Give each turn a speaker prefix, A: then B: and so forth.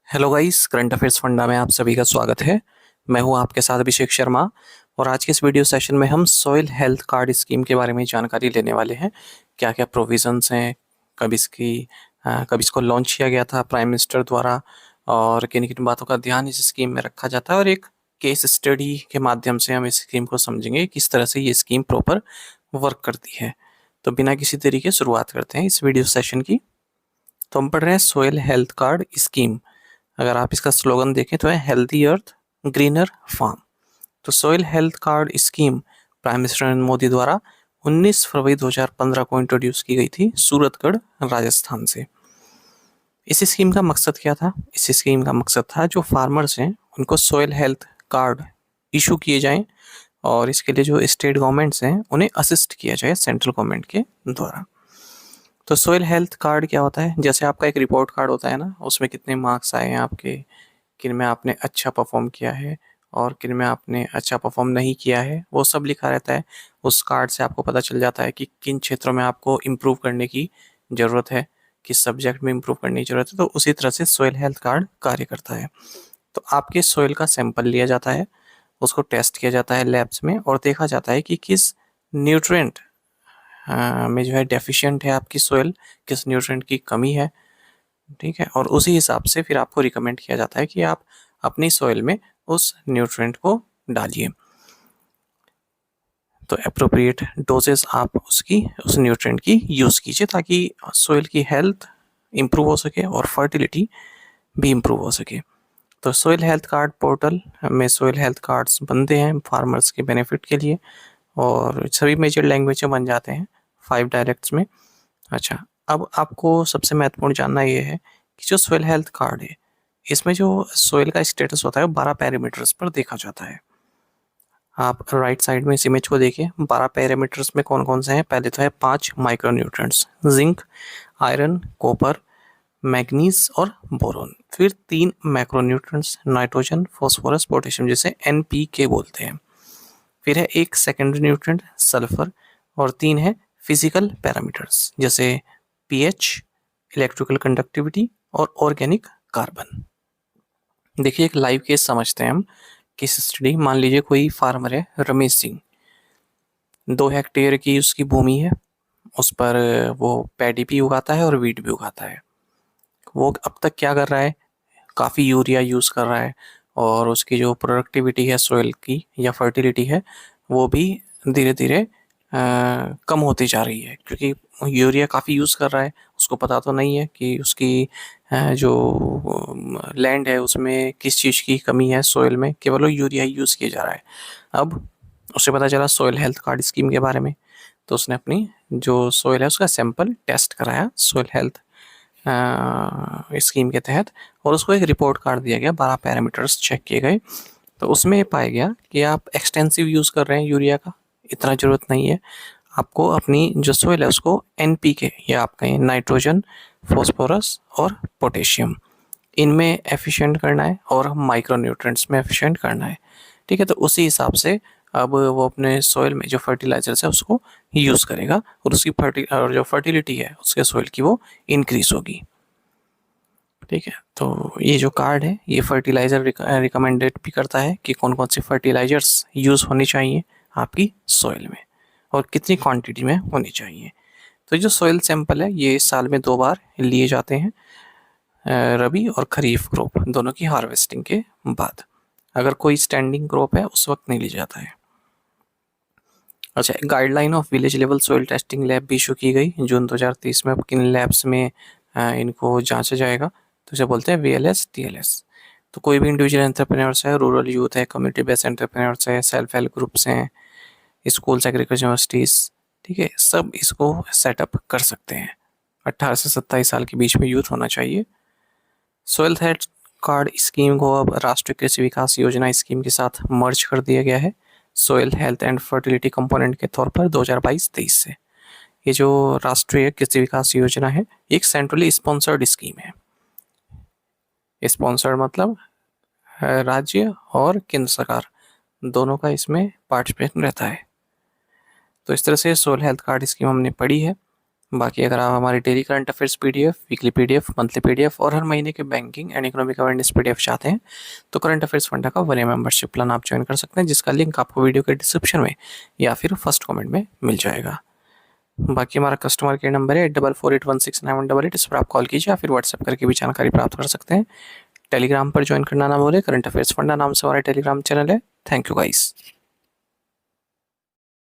A: Hello guys, current affairs funda में आप सभी का स्वागत है। मैं हूं आपके साथ अभिषेक शर्मा। और आज के इस वीडियो सेशन में हम सॉइल हेल्थ कार्ड स्कीम के बारे में जानकारी लेने वाले हैं। क्या क्या प्रोविजंस हैं, कब इसको लॉन्च किया गया था प्राइम मिनिस्टर द्वारा, और किन किन बातों का ध्यान इस स्कीम में रखा जाता है, और एक केस स्टडी के माध्यम से हम इस स्कीम को समझेंगे किस तरह से ये स्कीम प्रॉपर वर्क करती है। तो बिना किसी तरीके शुरुआत करते हैं इस वीडियो सेशन की। तो हम पढ़ रहे हैं सॉइल हेल्थ कार्ड स्कीम। अगर आप इसका स्लोगन देखें तो है हेल्दी अर्थ ग्रीनर फार्म। तो soil health card scheme prime minister Narendra Modi द्वारा 19 फरवरी 2015 को इंट्रोड्यूस की गई थी सूरतगढ़ राजस्थान से। इस स्कीम का मकसद क्या था? इस स्कीम का मकसद था जो फार्मर्स हैं उनको सॉइल हेल्थ कार्ड इशू किए जाएं, और इसके लिए जो स्टेट गवर्नमेंट्स हैं उन्हें असिस्ट किया जाए सेंट्रल गवर्नमेंट के द्वारा। तो सोइल हेल्थ कार्ड क्या होता है? जैसे आपका एक रिपोर्ट कार्ड होता है ना, उसमें कितने मार्क्स आए हैं आपके, किन में आपने अच्छा परफॉर्म किया है और किन में आपने अच्छा परफॉर्म नहीं किया है, वो सब लिखा रहता है। उस कार्ड से आपको पता चल जाता है कि किन क्षेत्रों में आपको इम्प्रूव करने की ज़रूरत है, किस सब्जेक्ट में इम्प्रूव करने की ज़रूरत है। तो उसी तरह से सोइल हेल्थ कार्ड कार्य करता है। तो आपके सोइल का सैंपल लिया जाता है, उसको टेस्ट किया जाता है लैब्स में, और देखा जाता है कि किस न्यूट्रिएंट में जो है डेफिशिएंट है आपकी सोइल, किस न्यूट्रिएंट की कमी है। ठीक है, और उसी हिसाब से फिर आपको रिकमेंड किया जाता है कि आप अपनी सोइल में उस न्यूट्रिएंट को डालिए। तो अप्रोप्रिएट डोजेस आप उस न्यूट्रिएंट की यूज़ कीजिए ताकि सोइल की हेल्थ इम्प्रूव हो सके और फर्टिलिटी भी इम्प्रूव हो सके। तो सोइल हेल्थ कार्ड पोर्टल में सोइल हेल्थ कार्ड्स बनते हैं फार्मर्स के बेनिफिट के लिए, और सभी मेजर लैंग्वेज में बन जाते हैं, 5 डायलेक्ट्स में। अच्छा, अब आपको सबसे महत्वपूर्ण जानना ये है कि जो सोइल हेल्थ कार्ड है, इसमें जो सोइल का स्टेटस होता है वो 12 पैरामीटर्स पर देखा जाता है। आप राइट साइड में इस इमेज को देखिए, 12 पैरामीटर्स में कौन कौन से हैं। पहले तो है 5 micronutrients, zinc, iron, copper, manganese और बोरोन। फिर 3 मैक्रोन्यूट्रिएंट्स, नाइट्रोजन, फास्फोरस, पोटेशियम, जिसे एनपीके बोलते हैं। फिर है एक सेकेंडरी न्यूट्रिएंट, सल्फर। और 3 है फिजिकल पैरामीटर्स, जैसे पीएच, इलेक्ट्रिकल कंडक्टिविटी और ऑर्गेनिक कार्बन। देखिए एक लाइव केस समझते हैं हम, केस स्टडी। मान लीजिए कोई फार्मर है, रमेश सिंह, 2 हेक्टेयर की उसकी भूमि है। उस पर वो पैडी भी उगाता है और वीट भी उगाता है। वो अब तक क्या कर रहा है, काफ़ी यूरिया यूज़ कर रहा है, और उसकी जो प्रोडक्टिविटी है सोइल की या फर्टिलिटी है, वो भी धीरे धीरे कम होती जा रही है, क्योंकि यूरिया काफ़ी यूज़ कर रहा है। उसको पता तो नहीं है कि उसकी जो लैंड है उसमें किस चीज़ की कमी है, सोइल में केवल वो यूरिया ही यूज़ किया जा रहा है। अब उसे पता चला सोइल हेल्थ कार्ड स्कीम के बारे में, तो उसने अपनी जो सोइल है उसका सैंपल टेस्ट कराया सोइल हेल्थ स्कीम के तहत, और उसको एक रिपोर्ट कार्ड दिया गया, 12 पैरामीटर्स चेक किए गए। तो उसमें ये पाया गया कि आप एक्सटेंसिव यूज़ कर रहे हैं यूरिया का, इतना ज़रूरत नहीं है। आपको अपनी जो सोइल है उसको एनपीके, या आप कहें नाइट्रोजन, फॉस्फोरस और पोटेशियम, इनमें एफिशिएंट करना है, और माइक्रो न्यूट्रिएंट्स में एफिशिएंट करना है। ठीक है, तो उसी हिसाब से अब वो अपने सोइल में जो फर्टिलाइजर्स है उसको यूज़ करेगा, और और जो फर्टिलिटी है उसके सोइल की वो इंक्रीज होगी। ठीक है, तो ये जो कार्ड है ये फर्टिलाइज़र रिकमेंडेड भी करता है कि कौन कौन से फर्टिलाइजर्स यूज़ होनी चाहिए आपकी सॉइल में, और कितनी क्वांटिटी में होनी चाहिए। तो जो सॉइल सैंपल है ये साल में 2 बार लिए जाते हैं, रबी और खरीफ क्रॉप दोनों की हार्वेस्टिंग के बाद। अगर कोई स्टैंडिंग क्रॉप है उस वक्त नहीं लिया जाता है। अच्छा, guideline of village level soil testing lab भी इशू की गई जून 2023 में। अब किन लैब्स में इनको जांचा जाएगा, तो इसे बोलते हैं वीएलएस टीएलएस। तो कोई भी इंडिविजुअल एंटरप्रेन्योर्स है, रूरल यूथ है, कम्युनिटी बेस्ड एंटरप्रेन्योर्स है, सेल्फ हेल्प ग्रुप्स हैं, स्कूल्स, एग्रीकल्चर यूनिवर्सिटीज़, ठीक है, सब इसको सेटअप कर सकते हैं। 18 से 27 साल के बीच में यूथ होना चाहिए। सॉइल हेल्थ कार्ड स्कीम को अब राष्ट्रीय कृषि विकास योजना स्कीम के साथ मर्ज कर दिया गया है, soil health and fertility component के तौर पर 2022-23 से। ये जो राष्ट्रीय कृषि विकास योजना है एक सेंट्रली स्पॉन्सर्ड स्कीम है। स्पॉन्सर्ड मतलब राज्य और केंद्र सरकार दोनों का इसमें पार्टिसिपेशन रहता है। तो इस तरह से सोइल हेल्थ कार्ड स्कीम हमने पढ़ी है। बाकी अगर आप हमारे daily current affairs PDF, weekly PDF, monthly PDF और हर महीने के banking and economic awareness PDF चाहते हैं तो करंट अफेयर्स फंडा का 1 मेंबरशिप प्लान आप ज्वाइन कर सकते हैं, जिसका लिंक आपको वीडियो के डिस्क्रिप्शन में या फिर फर्स्ट कमेंट में मिल जाएगा। बाकी हमारा कस्टमर केयर नंबर है 8481691188, इस पर आप कॉल कीजिए या फिर व्हाट्सएप करके भी जानकारी प्राप्त कर सकते हैं। टेलीग्राम पर ज्वाइन करना ना भूलें, करंट अफेयर्स फंडा नाम से हमारा टेलीग्राम चैनल है। Thank you guys.